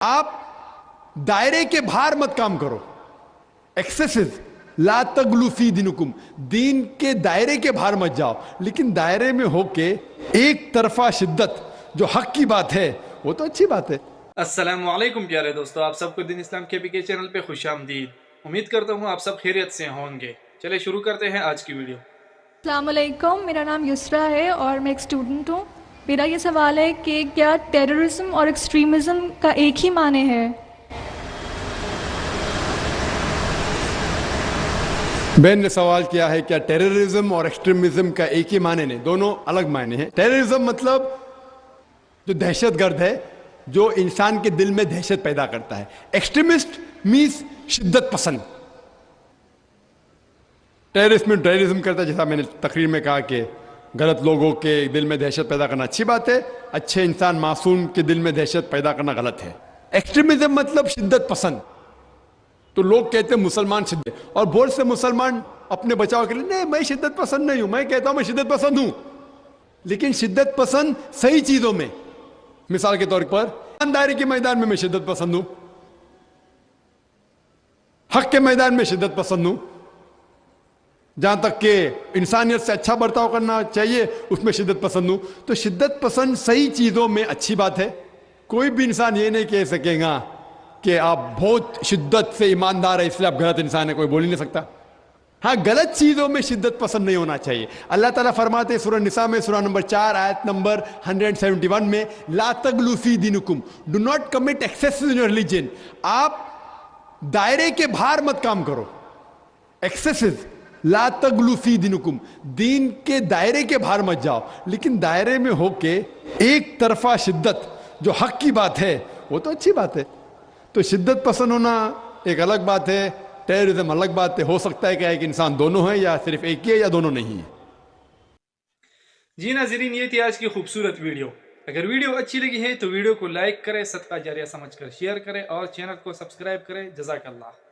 آپ دائرے کے باہر مت کام کرو. ایکسیسز لا تغلو فی دینکم, دین کے دائرے کے باہر مت جاؤ, لیکن دائرے میں ہو کے ایک طرفہ شدت جو حق کی بات ہے وہ تو اچھی بات ہے. السلام علیکم پیارے دوستو, آپ سب کو دین اسلام کے کے چینل پہ خوش آمدید. امید کرتا ہوں آپ سب خیریت سے ہوں گے. چلے شروع کرتے ہیں آج کی ویڈیو. السلام علیکم, میرا نام یسرا ہے اور میں ایک اسٹوڈنٹ ہوں. میرا یہ سوال ہے کہ کیا ٹیررزم اور ایکسٹریمزم کا ایک ہی معنی ہے؟ بہن نے سوال کیا ہے کیا ٹیررزم اور ایکسٹریمزم کا ایک ہی معنی نہیں, دونوں الگ معنی ہیں. ٹیررزم مطلب جو دہشت گرد ہے, جو انسان کے دل میں دہشت پیدا کرتا ہے. ایکسٹریمسٹ مینس شدت پسند. ٹیررسٹ میں ٹیررزم کرتا ہے, جیسا میں نے تقریر میں کہا کہ غلط لوگوں کے دل میں دہشت پیدا کرنا اچھی بات ہے, اچھے انسان معصوم کے دل میں دہشت پیدا کرنا غلط ہے. ایکسٹریمزم مطلب شدت پسند. تو لوگ کہتے ہیں مسلمان شدت, اور بہت سے مسلمان اپنے بچاؤ کے لیے نہیں میں شدت پسند نہیں ہوں, میں کہتا ہوں میں شدت پسند ہوں, لیکن شدت پسند صحیح چیزوں میں. مثال کے طور پر ایمانداری کے میدان میں شدت پسند ہوں, حق کے میدان میں شدت پسند ہوں, جہاں تک کہ انسانیت سے اچھا برتاؤ کرنا چاہیے اس میں شدت پسند ہوں. تو شدت پسند صحیح چیزوں میں اچھی بات ہے. کوئی بھی انسان یہ نہیں کہہ سکے گا کہ آپ بہت شدت سے ایماندار ہے اس لیے آپ غلط انسان ہے, کوئی بول ہی نہیں سکتا. ہاں, غلط چیزوں میں شدت پسند نہیں ہونا چاہیے. اللہ تعالیٰ فرماتے ہیں سورہ نساء میں سورہ نمبر 4 آیت نمبر 171 میں, لا تغلو فی دینکم, do not commit excess in your religion. آپ دائرے کے باہر مت کام کرو. ایکسیسز لا تغلو فی دینکم, دین کے دائرے کے باہر مت جاؤ, لیکن دائرے میں ہو کے ایک طرفہ شدت جو حق کی بات ہے وہ تو اچھی بات ہے. تو شدت پسند ہونا ایک الگ بات ہے, ٹیررزم الگ بات ہے. ہو سکتا ہے کہ ایک انسان دونوں ہے یا صرف ایک ہی ہے یا دونوں نہیں ہے. جی ناظرین, یہ تھی آج کی خوبصورت ویڈیو. اگر ویڈیو اچھی لگی ہے تو ویڈیو کو لائک کریں, صدقہ جاریہ سمجھ کر شیئر کریں اور چینل کو سبسکرائب کریں. جزاک اللہ.